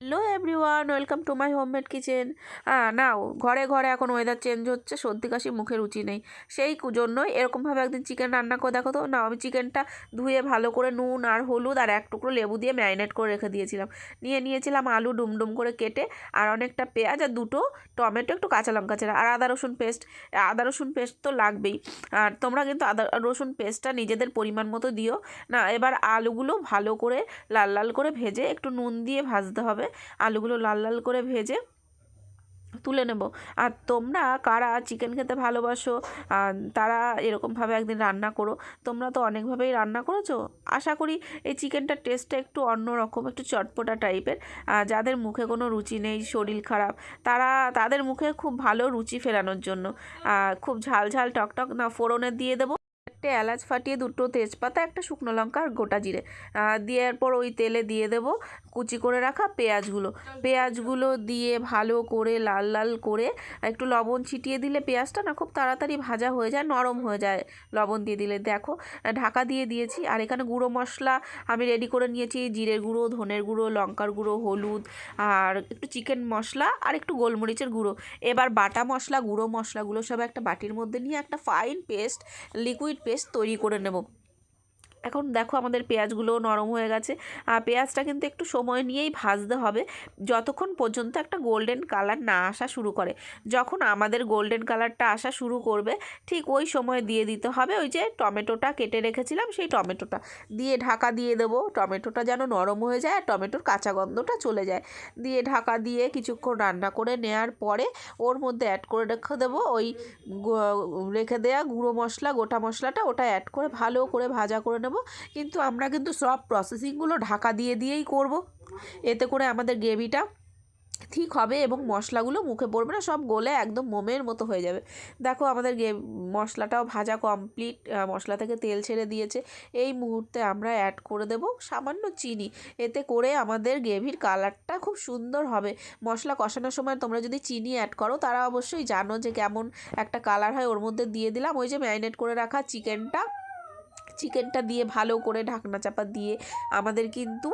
Hello everyone, welcome to my homemade kitchen. Now ঘরে ঘরে এখন ওয়েদার চেঞ্জ হচ্ছে, সর্দি কাশি মুখে রুচি নেই, সেই জন্যই এরকমভাবে একদিন চিকেন রান্না করে দেখো তো। নাও আমি চিকেনটা ধুয়ে ভালো করে নুন আর হলুদ আর এক টুকরো লেবু দিয়ে ম্যারিনেট করে রেখে দিয়েছিলাম। নিয়েছিলাম আলু ডুমডুম করে কেটে, আর অনেকটা পেঁয়াজ আর দুটো টমেটো, একটু কাঁচা লঙ্কা চেরা, আর আদা রসুন পেস্ট তো লাগবেই। আর তোমরা কিন্তু আদা রসুন পেস্টটা নিজেদের পরিমাণ মতো দিও। না, এবার আলুগুলো ভালো করে লাল লাল করে ভেজে একটু নুন দিয়ে ভাজতে হবে। আলুগুলো লাল লাল করে ভেজে তুলে নেব। আর তোমরা কারা চিকেন খেতে ভালোবাসো, তারা এরকমভাবে একদিন রান্না করো। তোমরা তো অনেকভাবেই রান্না করেছো, আশা করি এই চিকেনটার টেস্টটা একটু অন্যরকম, একটু চটপটা টাইপের। যাদের মুখে কোনো রুচি নেই, শরীর খারাপ, তাদের মুখে খুব ভালো রুচি ফেরানোর জন্য খুব ঝাল ঝাল টকটক না ফোড়নে দিয়ে দেবো একটা এলাচ ফাটিয়ে, দুটো তেজপাতা, একটা শুকনো লঙ্কা আর গোটা জিরে। দেওয়ার পর ওই তেলে দিয়ে দেবো কুচি করে রাখা পেঁয়াজগুলো দিয়ে ভালো করে লাল লাল করে একটু লবণ ছিটিয়ে দিলে পেঁয়াজটা না খুব তাড়াতাড়ি ভাজা হয়ে যায়, নরম হয়ে যায় লবণ দিয়ে দিলে। দেখো ঢাকা দিয়ে দিয়েছি। আর এখানে গুঁড়ো মশলা আমি রেডি করে নিয়েছি, জিরের গুঁড়ো, ধনের গুঁড়ো, লঙ্কার গুঁড়ো, হলুদ আর একটু চিকেন মশলা আর একটু গোলমরিচের গুঁড়ো। এবার বাটা মশলা, গুঁড়ো মশলাগুলো সব একটা বাটির মধ্যে নিয়ে একটা ফাইন পেস্ট, লিকুইড পেস্ট তৈরি করে নেব। এখন দেখো আমাদের পেঁয়াজগুলো নরম হয়ে গেছে। আর পেঁয়াজটা কিন্তু একটু সময় নিয়েই ভাজতে হবে, যতক্ষণ পর্যন্ত একটা গোল্ডেন কালার না আসা শুরু করে। যখন আমাদের গোল্ডেন কালারটা আসা শুরু করবে, ঠিক ওই সময় দিয়ে দিতে হবে ওই যে টমেটোটা কেটে রেখেছিলাম, সেই টমেটোটা দিয়ে ঢাকা দিয়ে দেবো। টমেটোটা যেন নরম হয়ে যায় আর টমেটোর কাঁচা গন্ধটা চলে যায়। দিয়ে ঢাকা দিয়ে কিছুক্ষণ রান্না করে নেওয়ার পরে ওর মধ্যে অ্যাড করে রেখে দেবো ওই রেখে দেওয়া গুঁড়ো মশলা, গোটা মশলাটা, ওটা অ্যাড করে ভালো করে ভাজা করে নেব। কিন্তু আমরা কিন্তু সব প্রসেসিংগুলো ঢাকা দিয়ে করব, এতে করে আমাদের গ্রেভিটা ঠিক হবে এবং মশলাগুলো মুখে পড়বে না, সব গলে একদম মোমের মতো হয়ে যাবে। দেখো আমাদের মশলাটাও ভাজা কমপ্লিট, মশলা থেকে তেল ছেড়ে দিয়েছে। এই মুহূর্তে আমরা অ্যাড করে দেব সামান্য চিনি, এতে করে আমাদের গ্রেভির কালারটা খুব সুন্দর হবে। মশলা কষানোর সময় তোমরা যদি চিনি অ্যাড করো, তারা অবশ্যই জানো যে কেমন একটা কালার হয়। ওর মধ্যে দিয়ে দিলাম ওই যে ম্যারিনেট করে রাখা চিকেনটা দিয়ে ভালো করে ঢাকনা চাপা দিয়ে আমাদের কিন্তু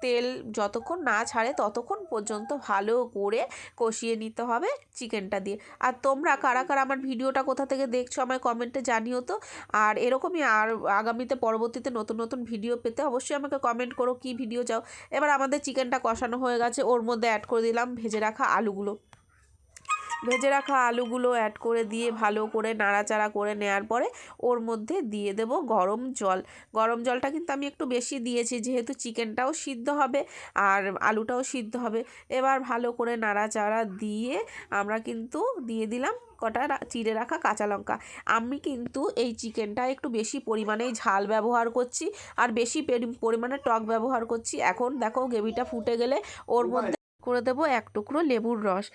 তেল যতক্ষণ না ছাড়ে ততক্ষণ পর্যন্ত ভালো করে কষিয়ে নিতে হবে চিকেনটা দিয়ে। আর তোমরা কারা কারা আমার ভিডিওটা কোথা থেকে দেখছো আমায় কমেন্টে জানিও তো। আর এরকমই আর আগামীতে পরবর্তীতে নতুন নতুন ভিডিও পেতে অবশ্যই আমাকে কমেন্ট করো কী ভিডিও চাও। এবার আমাদের চিকেনটা কষানো হয়ে গেছে, ওর মধ্যে অ্যাড করে দিলাম ভেজে রাখা আলুগুলো অ্যাড করে দিয়ে ভালো করে নাড়াচাড়া করে নেওয়ার পরে ওর মধ্যে দিয়ে দেব গরম জলটা কিন্তু আমি একটু বেশি দিয়েছি, যেহেতু চিকেনটাও সিদ্ধ হবে আর আলুটাও সিদ্ধ হবে। এবার ভালো করে নাড়াচাড়া দিয়ে আমরা কিন্তু দিয়ে দিলাম কটা চিড়ে রাখা কাঁচা লঙ্কা। আমি কিন্তু এই চিকেনটা একটু বেশি পরিমাণেই ঝাল ব্যবহার করছি আর বেশি পরিমাণে টক ব্যবহার করছি। এখন দেখো গ্রেভিটা ফুটে গেলে ওর মধ্যে করে দেবো এক টুকরো লেবুর রস।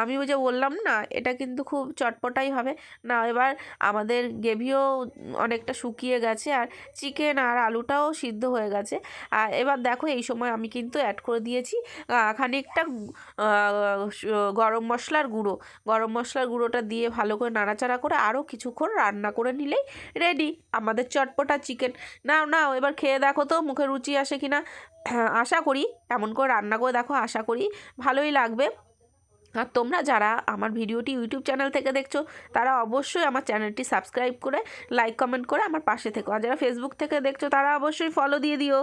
আমি ওই যে বললাম না, এটা কিন্তু খুব চটপটাই হবে। না, এবার আমাদের গ্রেভিও অনেকটা শুকিয়ে গেছে আর চিকেন আর আলুটাও সিদ্ধ হয়ে গেছে। আর এবার দেখো এই সময় আমি কিন্তু অ্যাড করে দিয়েছি খানিকটা গরম মশলার গুঁড়োটা দিয়ে ভালো করে নাড়াচাড়া করে আরও কিছুক্ষণ রান্না করে নিলেই রেডি আমাদের চটপটা চিকেন। নাও এবার খেয়ে দেখো তো মুখে রুচি আসে কিনা। আশা করি এমন করে রান্না করে দেখো, আশা করি ভালোই লাগবে। আর তোমরা যারা আমার ভিডিওটি ইউটিউব চ্যানেল থেকে দেখছো, তারা অবশ্যই আমার চ্যানেলটি সাবস্ক্রাইব করে লাইক কমেন্ট করে আমার পাশে থেকো। আর যারা ফেসবুক থেকে দেখছো, তারা অবশ্যই ফলো দিয়ে দিও।